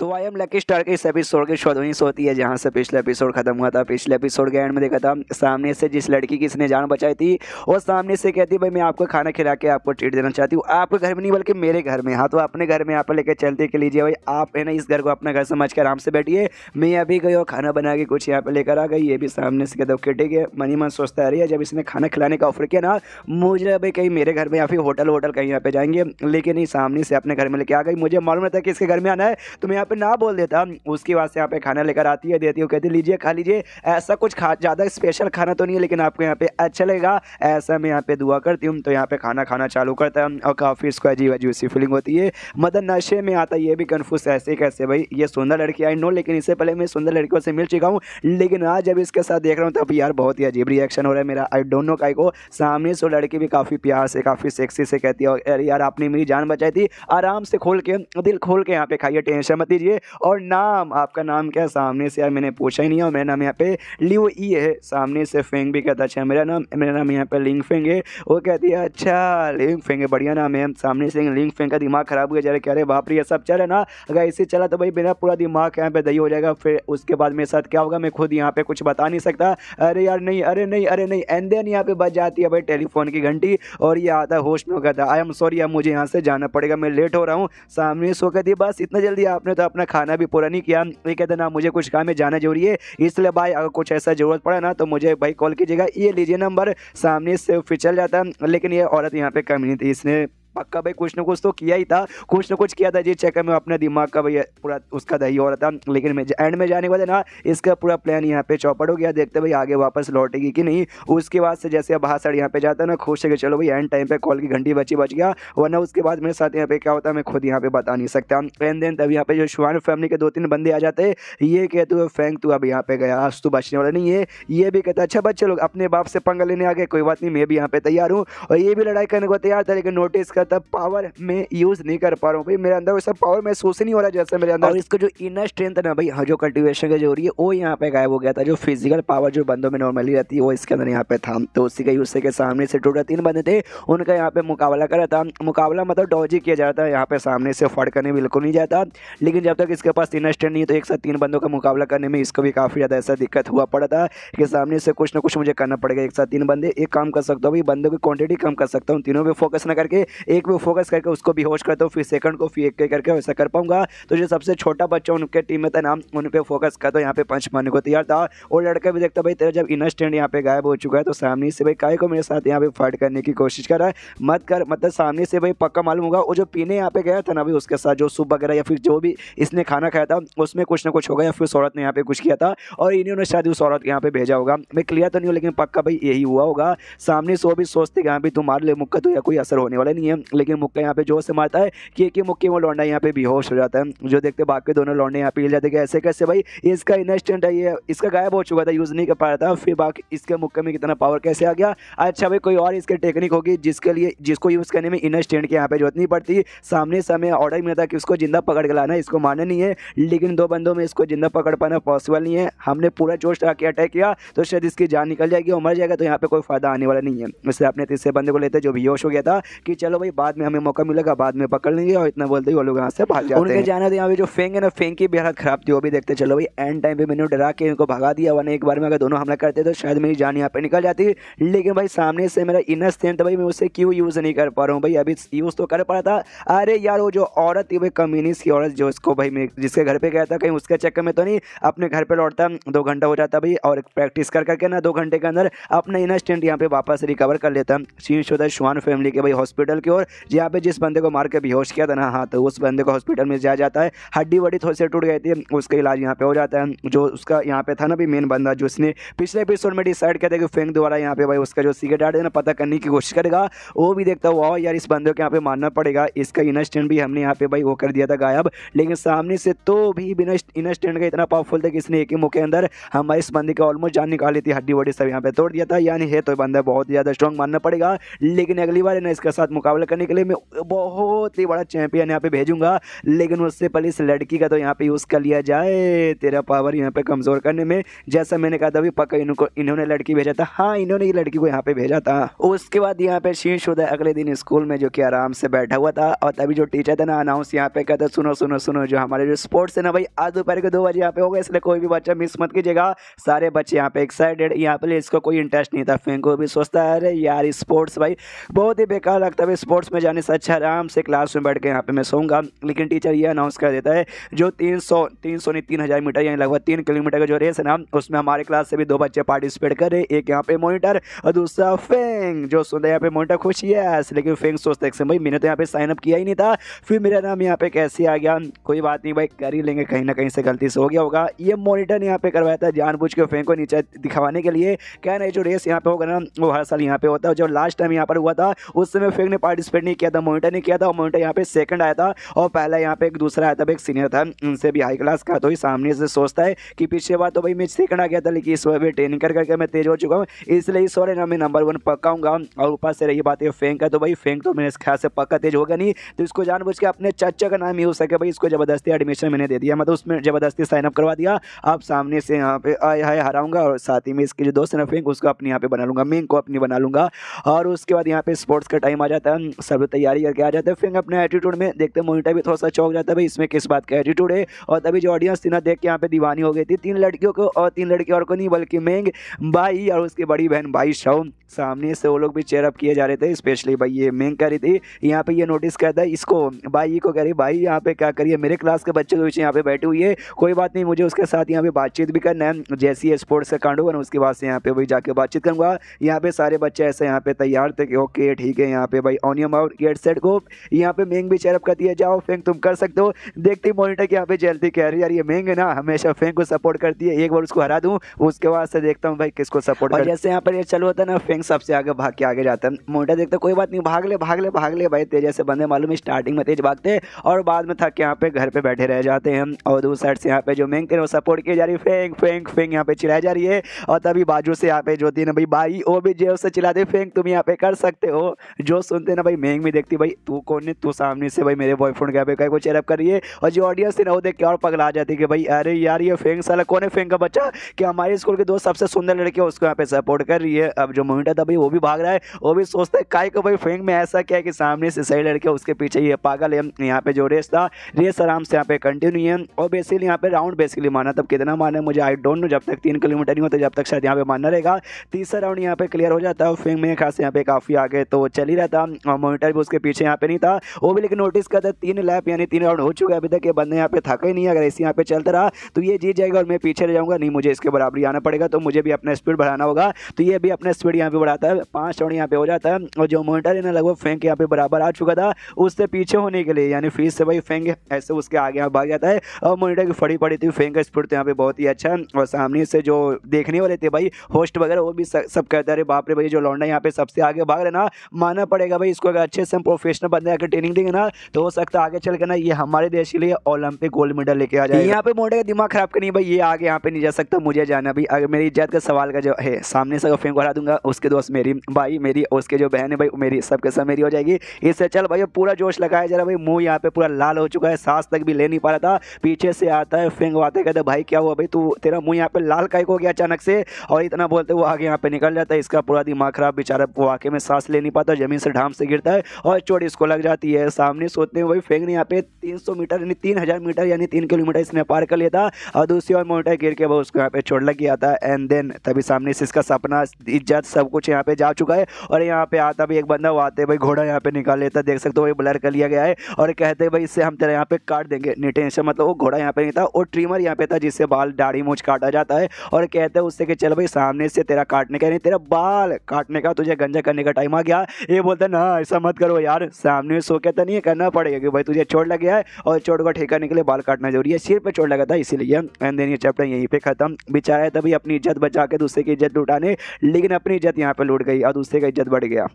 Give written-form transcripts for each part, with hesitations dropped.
तो I am lucky star के इस एपिसोड की शुरुआत वहीं से होती है जहां से पिछले एपिसोड खत्म हुआ था। पिछले एपिसोड के एंड में देखा था सामने से जिस लड़की की इसने जान बचाई थी वो सामने से कहती भाई मैं आपको खाना खिला के आपको ट्रीट देना चाहती हूँ, आपके घर में नहीं बल्कि मेरे घर में। हाँ तो अपने घर में यहाँ पर लेकर चलते के लीजिए भाई, आप है ना इस घर को अपना घर समझ के आराम से बैठिए, मैं अभी गई और खाना बना के कुछ यहाँ पे लेकर आ गई। ये भी सामने से कहता हूँ ठीक है, मनी मन सोचता है जब इसने खाना खिलाने का ऑफर किया ना मुझे भाई कहीं मेरे घर में या फिर होटल कहीं यहाँ पे जाएंगे, लेकिन नहीं सामने से अपने घर में लेके आ गई। मुझे मालूम रहता है कि इसके घर में आना है तो मैं यहाँ पे ना बोल देता। उसके बाद से यहाँ पे खाना लेकर आती है, देती हूँ, कहती लीजिए खा लीजिए, ऐसा कुछ ज़्यादा स्पेशल खाना तो नहीं है लेकिन आपको यहाँ पे अच्छा लगेगा, ऐसा मैं यहाँ पे दुआ करती हूँ। तो यहाँ पे खाना चालू करता है और काफ़ी इसको अजीब अजीब सी फीलिंग होती है, मतलब नशे में आता है। ये भी कन्फ्यूज ऐसे कैसे भाई, ये सुंदर लड़की आई नो, लेकिन इससे पहले मैं सुंदर लड़कियों से मिल चुका हूँ, लेकिन आज जब इसके साथ देख रहा हूँ तब यार बहुत ही अजीब रिएक्शन हो रहा है मेरा। आई डोंट नो काहे को। सामने से लड़की भी काफ़ी प्यार से काफ़ी सेक्सी से कहती है अरे यार आपने मेरी जान बचाई थी, आराम से खोल के दिल खोल के यहाँ पे खाइए, टेंशन मत लीजिए। और नाम आपका नाम क्या है? सामने से यार मैंने पूछा ही नहीं है, मेरा नाम यहाँ पे लियो ई है। सामने से फेंग भी कहता अच्छा मेरा नाम यहाँ पे लिंग फेंग है। वो कहती है अच्छा लिंग फेंग है, बढ़िया नाम है। सामने से लिंग फेंग का दिमाग खराब हो गया जरा, कह रहे बाप रे ये सब चल है ना, अगर ऐसे चला तो भाई मेरा पूरा दिमाग यहाँ पे दही हो जाएगा, फिर उसके बाद मेरे साथ क्या होगा मैं खुद यहाँ पे कुछ बता नहीं सकता। अरे यार नहीं, अरे नहीं, अरे नहीं, एंड देन यहाँ पे बज जाती है भाई टेलीफोन की घंटी और ये आता है होश में। कहता आई एम सॉरी अब मुझे यहाँ से जाना पड़ेगा, मैं लेट हो रहा हूँ। सामने सो कहती है बस इतना जल्दी, आपने तो अपना खाना भी पूरा नहीं किया। ये कहते ना मुझे कुछ काम में जाना जरूरी है, इसलिए भाई अगर कुछ ऐसा जरूरत पड़ा ना तो मुझे भाई कॉल कीजिएगा, ये लीजिए नंबर। सामने से फिर चल जाता है, लेकिन ये औरत यहाँ पे कमी नहीं थी, इसने पक्का भाई कुछ ना कुछ तो किया ही था, कुछ ना कुछ किया था जिस चक्कर में अपने दिमाग का भाई पूरा उसका दही हो रहा था। लेकिन मैं एंड में जाने के बाद ना इसका पूरा प्लान यहाँ पे चौपट हो गया, देखते भाई आगे वापस लौटेगी कि नहीं। उसके बाद से जैसे बाहर यहाँ पे जाता है ना खुश है कि चलो भाई एंड टाइम पे कॉल की घंटी बच गया, वरना उसके बाद मेरे साथ यहाँ पे क्या होता है मैं खुद यहाँ पे बता नहीं सकता। एंड देन तब यहाँ पे जो शुआन फैमिली के 2-3 बंदे आ जाते हैं, ये कहते हुए फैंक तू अब यहाँ पे गया, आज तू बचने वाला नहीं है। ये भी कहता अच्छा बच्चे लोग अपने बाप से पंगा लेने आ गए, कोई बात नहीं मैं भी यहाँ पे तैयार हूँ। और ये भी लड़ाई करने को तैयार था, लेकिन नोटिस करता पावर मैं यूज नहीं कर पा रहा हूँ भाई, मेरे अंदर वैसा पावर महसूस ही नहीं हो रहा जैसे मेरे अंदर। और इसका जो इनर स्ट्रेंथ है ना भाई, जो कल्टीवेशन का जरूरी है वो यहाँ पे गायब हो गया था। जो फिजिकल पावर जो बंदों में नॉर्मली रहती है वो इसके अंदर यहाँ पे था। तो उसी का यूज के सामने से टोटल 3 बंदे थे, उनका यहाँ पे मुकाबला करा था। मुकाबला मतलब डॉजी किया जाता है, यहाँ पे सामने से फाड़ करने बिल्कुल नहीं जाता, लेकिन जब तक इसके पास इनर स्ट्रेंथ नहीं तो एक साथ 3 बंदों का मुकाबला करने में इसको भी काफी ज्यादा ऐसा दिक्कत हुआ पड़ा था कि सामने से कुछ ना कुछ मुझे करना पड़ेगा। एक साथ 3 बंदे एक काम कर सकता हूँ भाई, बंदों की क्वांटिटी कम कर सकता हूँ, तीनों पे फोकस ना करके एक पे फोकस करके उसको बेहोश करता हूँ, फिर सेकंड को फिर एक करके वैसा कर पाऊंगा। तो जो सबसे छोटा बच्चा उनके टीम में था नाम उन पे फोकस कर, तो यहाँ पे पंच मारने को तैयार था। और लड़का भी देखता भाई तेरा जब इनर स्टैंड यहाँ पे गायब हो चुका है तो सामने से भाई काय को मेरे साथ यहाँ पे फाइट करने की कोशिश कर रहा है, मत कर। मतलब सामने से भाई पक्का मालूम होगा वो जो पीने यहाँ पे गया था ना भाई उसके साथ जो सूप वगैरह या फिर जो भी इसने खाना खाया था उसमें कुछ ना कुछ होगा, या फिर उस औरत ने यहाँ पे कुछ किया था और इन्होंने शायद उस औरत को यहाँ पे भेजा होगा। मैं क्लियर तो नहीं हूँ लेकिन पक्का भाई यही हुआ होगा। सामने से वो भी सोचते कि यहाँ पे तुम मार ले मुक्का तो या कोई असर होने वाला नहीं है, लेकिन मुक्का यहाँ पे जोर से मारता है कि एक ही मुक्के में लौंडा यहाँ पे बेहोश हो जाता है। जो देखते बाकी दोनों लौंडे यहाँ पे हिल जाते कि ऐसे कैसे भाई, इसका इनस्टेंट है, ये इसका गायब हो चुका था, यूज नहीं कर पा रहा था, फिर बाकी इसके मुक्के में कितना पावर कैसे आ गया। अच्छा भाई कोई और इसके टेक्निक होगी जिसके लिए जिसको यूज करने में इनस्टेंट की यहाँ पे जरूरत नहीं पड़ती। सामने समय ऑर्डर मिला था कि उसको जिंदा पकड़ के लाना है, इसको मारना नहीं है, लेकिन 2 बंदों में इसको जिंदा पकड़ पाना पॉसिबल नहीं है। हमने पूरा जोश लगा के अटैक किया तो शायद इसकी जान निकल जाएगी और मर जाएगा, तो यहाँ पे कोई फायदा आने वाला नहीं है। इसलिए अपने तीसरे बंदे को लेते जो बेहोश हो गया था कि चलो भाई बाद में हमें मौका मिलेगा, बाद में पकड़ लेंगे, और इतना बोलते ही वो लोग यहाँ से भाग जाते हैं। जाना था यहाँ पे जो फेंग है ना, फेंग की भी हालत खराब थी, वो भी देखते चलो भाई एंड टाइम पे मैंने डरा के इनको भगा दिया, वरना एक बार में अगर दोनों हमला करते तो शायद मेरी जान यहाँ पे निकल जाती। लेकिन भाई सामने से मेरा इनर स्ट्रेंथ भाई मैं उसे क्यों यूज नहीं कर पा रहा हूँ भाई, अभी यूज तो कर पा रहा था। अरे यार वो जो औरत थी भाई कम्युनिस्ट की औरत, जो इसको भाई मैं जिसके घर पे गया था कहीं उसके चक्कर में तो नहीं अपने घर पे लौटता 2 घंटा हो जाता भाई, और प्रैक्टिस कर करके ना 2 घंटे के अंदर अपना इनर स्ट्रेंथ यहाँ पे वापस रिकवर कर लेता। सीन शो था शुआन फैमिली के भाई हॉस्पिटल की ओर, जहाँ पे जिस बंदे को मार के बेहोश किया था ना, हाँ तो उस बंदे को हॉस्पिटल में जाता है, हड्डी वड्डी थोड़ी सी टूट गई थी, उसका इलाज यहाँ पे हो जाता है। जो उसका यहाँ पे था ना भी मेन बंदा जो उसने पिछले एपिसोड में डिसाइड किया था कि फेंग द्वारा यहाँ पे भाई उसका जो सिगरेट है ना पता करने की कोशिश करेगा, वो भी देखता हुआ यार इस बंदे को यहाँ पे मारना पड़ेगा, इसका इनर स्टैंड भी हमने यहाँ पे भाई वो कर दिया था गायब। लेकिन सामने से तो भी बिना इनर स्टैंड का इतना पावरफुल था कि इसने एक ही मुँह के अंदर हमारे इस बंदे की ऑलमोस्ट जान निकाली थी, हड्डी वड्डी सब यहाँ पे तोड़ दिया था। यानी है तो बंदा बहुत ज़्यादा स्ट्रॉन्ग मानना पड़ेगा, लेकिन अगली बार ना इसके साथ मुकाबला करने के लिए मैं बहुत ही बड़ा चैंपियन यहाँ पे भेजूंगा, लेकिन उससे पहले इस लड़की का तो यहाँ पे यूज़ कर लिया जाए तेरा पावर यहाँ पे कमज़ोर करने में। जैसा मैंने कहा था अभी पक्का इन्होंने लड़की भेजा था, हाँ इन्होंने ये लड़की को यहाँ पे भेजा था। उसके बाद यहाँ पे शीश उदय अगले दिन स्कूल में जो कि आराम से बैठा हुआ था, और तभी जो टीचर था ना अनाउंस यहाँ पे कहता सुनो सुनो सुनो, जो हमारे जो स्पोर्ट्स है ना भाई आज दोपहर के 2 बजे यहाँ पे होगा, इसलिए कोई भी बच्चा मिस मत कीजिएगा। सारे बच्चे यहाँ पे एक्साइटेड, यहाँ पे इसको कोई इंटरेस्ट नहीं था। फेंको भी सोचता है अरे यार स्पोर्ट्स भाई बहुत ही बेकार लगता है, स्पोर्ट्स में जाने से अच्छा आराम से क्लास में बैठ के यहाँ पे मैं सोऊंगा। लेकिन टीचर ये अनाउंस कर देता है जो 300 मीटर यानी लगभग 3 किलोमीटर का जो रेस है ना, उसमें हमारे क्लास से भी 2 बच्चे पार्टिसिपेट कर रहे, एक यहाँ पे मॉनिटर और दूसरा फेंग। जो सुनते यहाँ पे मॉनिटर खुश यस, लेकिन फेंग सोचते हैं भाई मैंने तो यहाँ पे साइन अप किया ही नहीं था, फिर मेरा नाम यहाँ पे कैसे आ गया। कोई बात नहीं भाई कर ही लेंगे, कहीं ना कहीं से गलती से हो गया होगा। ये मॉनिटर ने यहाँ पे करवाया था जानबूझ के फेंग को नीचे दिखाने के लिए, क्या नहीं जो रेस यहाँ पे होगा ना वो हर साल यहाँ पे होता है। जो लास्ट टाइम यहाँ पर हुआ था उस समय फेंग ने पार्टिसिपेट नहीं किया था, मॉनिटर ने किया था, और मॉनिटर यहाँ पे सेकंड आया था, और पहला यहाँ पे एक दूसरा आया था, एक सीनियर था उनसे भी हाई क्लास का। तो सामने से सोचता है कि पीछे बात तो भाई मैं सेकंड आ गया था, लेकिन इस बार भी ट्रेनिंग कर करके मैं तेज हो चुका हूँ, इसलिए इस बार ना मैं नंबर 1 पक्का हूँगा। और ऊपर से रही बात है फेंग का, तो भाई फेंग तो मेरे ख्याल से पक्का तेज होगा नहीं, तो इसको जानबूझ के अपने चाचा का नाम यूज सके भाई इसको जबरदस्ती एडमिशन मैंने दे दिया, मतलब उसमें जबरदस्ती साइन अप करवा दिया। आप सामने से यहाँ पे आए हाय हराऊंगा, और साथ ही में इसके जो दोस्त है ना फेंग उसको अपनी यहाँ पे बना लूंगा, मिंग को अपनी बना लूंगा। और उसके बाद यहाँ पे स्पोर्ट्स का टाइम आ जाता है, सब तैयारी करके आ जाते हैं। फेंग अपने एटीट्यूड में देखते मॉनिटर भी थोड़ा सा चौंक जाता है भाई इसमें किस बात का एटीट्यूड है। और तभी जो ऑडियंस थी ना देख के यहाँ पे दीवानी हो गई थी, 3 लड़कियों को, और 3 लड़की और को नहीं बल्कि मेंग भाई और उसकी बड़ी बहन भाई शाओ, सामने से वो लोग भी चेयर अप किए जा रहे थे। स्पेशली भाई ये मेंग कर रही थी, यहाँ पे ये नोटिस करता है इसको, भाई को कह रही भाई यहाँ पे क्या करिए, मेरे क्लास के बच्चे तो पीछे यहाँ पे बैठे हुए है, कोई बात नहीं मुझे उसके साथ यहाँ पे बातचीत भी करना है, जैसे ही स्पोर्ट्स का कांड होगा ना उसके बाद से यहाँ पे भाई जाके बातचीत करूँगा। यहाँ पे सारे बच्चे ऐसे यहाँ पे तैयार थे कि ओके ठीक है, यहाँ पे भाई on your mouth get set go. यहाँ पे मेंग भी चेयर अप करती है, जाओ फेंग तुम कर सकते हो। देखती मॉनिटर के यहाँ पे जलती कह रही यार ये मेंग है ना हमेशा फेंग को सपोर्ट करती है, एक बार उसको हरा दूं उसके बाद से देखता हूँ भाई किसको सपोर्ट। और जैसे यहाँ पर ये चालू होता है ना फेंग सबसे आगे भाग के आगे जाता है, मॉनिटर देखता कोई बात नहीं भाग ले भाग ले भाग ले भाई, तेज जैसे बंदे मालूम है स्टार्टिंग में तेज भागते और बाद में थक के यहाँ पे घर पे बैठे रह जाते हैं। और दूसरी साइड से यहाँ पे जो मेंग थे वो सपोर्ट की जा रही है, फेंग फेंग फेंग यहाँ पे चिल्लाई जा रही है। और तभी बाजू से यहाँ पे जो थी ना भाई भाई वो भी जेब से चिल्लाते फेंग तुम यहाँ पे कर सकते हो। जो सुनते ना भाई मेंग भी देखती भाई तू कौन है, तू सामने से भाई मेरे बॉयफ्रेंड के यहाँ पे को चेयरअप कर रही है। और जो ऑडियंस थी ना वो देख के और पगला जाती कि भाई अरे यार ये फेंग साला कौन है, फेंग का बच्चा कि हमारे स्कूल के 2 सबसे सुंदर लड़के उसको यहाँ पे सपोर्ट कर रही है। अब जो मॉनिटर था भाई वो भी भाग रहा है, वो भी सोचता है काय को भाई फेंग में ऐसा क्या है कि सामने से सही लड़के उसके पीछे ये पागल है। यहाँ पे जो रेस था रेस आराम से यहाँ पे कंटिन्यू है, और बेसिकली यहाँ पे राउंड बेसिकली माना, तब कितना माना मुझे आई डोंट नो, जब तक 3 किलोमीटर नहीं होता जब तक शायद यहाँ पे मानना रहेगा। तीसरा राउंड यहाँ पे क्लियर हो जाता है, फेंग में खास यहाँ पे काफी आगे तो चल ही रहता, और मॉनिटर भी उसके पीछे यहाँ पे नहीं था, वो भी लेकिन नोटिस करता 3 लैप यानी 3 राउंड हो चुका है अभी तक, ये बंदे यहाँ पे थका ही नहीं है, अगर ऐसे यहाँ पे चलता रहा तो ये जीत जाएगा और मैं पीछे रह जाऊंगा, नहीं मुझे इसके बराबरी आना पड़ेगा, तो मुझे भी अपना स्पीड बढ़ाना होगा। तो ये भी अपना स्पीड यहाँ पे बढ़ाता है, 5 राउंड यहाँ पे हो जाता है, और जो मॉनिटर है ना लगभग फेंग यहाँ पे बराबर आ चुका था उससे पीछे होने के लिए, यानी फिर से भाई फेंग ऐसे उसके आगे यहाँ भाग जाता है, और मॉनिटर की फड़ी पड़ी थी। फेंग का स्पीड तो यहाँ पे बहुत ही अच्छा है, और सामने से जो देखने वाले थे भाई होस्ट वगैरह वो भी सब कहते अरे बाप रे भाई जो लौंडा यहाँ पे सबसे आगे भाग रहे ना, मानना पड़ेगा भाई इसको, अगर अच्छे से हम प्रोफेशनल बंदे आकर ट्रेनिंग देंगे ना तो हो सकता है आगे चल के ना ये हमारे देश के लिए ओलंपिक गोल्ड मेडल लेके आ जाए। यहाँ पे मॉनिटर का दिमाग खराब करनी भाई, ये आगे यहाँ पे नहीं जा सकता, मुझे जाना भी, अगर मेरी इज्जत का सवाल का जो है सामने से फेंक हरा दूंगा, उसके दोस्त मेरी भाई मेरी, उसके जो बहन है भाई मेरी, सबके सब मेरी हो जाएगी। इससे चल भाई पूरा जोश लगाया जा रहा भाई, मुंह यहाँ पे पूरा लाल हो चुका है, सांस तक भी ले नहीं पा रहा था। पीछे से आता है फेंक आते कहते भाई क्या हुआ भाई तू, तेरा मुंह यहाँ पे लाल काहे हो गया अचानक से, और इतना बोलते वो आगे यहाँ पे निकल जाता है। इसका पूरा दिमाग खराब बेचारा, वो वाकई में सांस ले नहीं पाता, जमीन से ढाम से गिरता है और चोट इसको लग जाती है। सामने सोचते हैं भाई फेंक ने यहाँ पे 300 मीटर यानी 3000 मीटर यानी 3 किलोमीटर इसने पार कर लिया था, और दूसरी ओर मॉनिटर गिर के वो उसको यहाँ पे चोट लग गया था। एंड देन तभी सामने से इसका सपना इज्जत सब कुछ यहाँ पे जा चुका है, और यहाँ पे आता भी एक बंदा वो आते भाई घोड़ा यहाँ पे निकाल लेता, देख सकते हो भाई ब्लर कर लिया गया है, और कहते हैं भाई इससे हम तेरा यहाँ पे काट देंगे, नहीं टेंशन, मतलब वो घोड़ा यहाँ पे नहीं था, वो ट्रिमर यहाँ पे था जिससे बाल दाढ़ी मूंछ काटा जाता है, और कहते हैं उससे कि चल भाई सामने से तेरा काटने का नहीं तेरा बाल काटने का, तुझे गंजा करने का टाइम आ गया। ये बोलता है ना ऐसा मत करो यार, सामने सो कहता नहीं है करना पड़ेगा कि भाई तुझे चोट लग गया है और चोट को ठीक करने के लिए बाल काटना जरूरी है, सिर पे चोट लगा था इसीलिए। एंड देन ये चैप्टर यहीं पे खत्म। बेचारा है तभी अपनी इज्जत बचा के दूसरे की इज्जत लुटाने, लेकिन अपनी इज्जत यहाँ पे लूट गई और दूसरे का इज्जत बढ़ गया।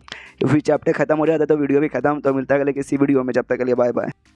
फिर चैप्टर खत्म हो जाता है तो वीडियो भी खत्म। तो मिलता है अगले किसी वीडियो में, जब तक के लिए बाय बाय।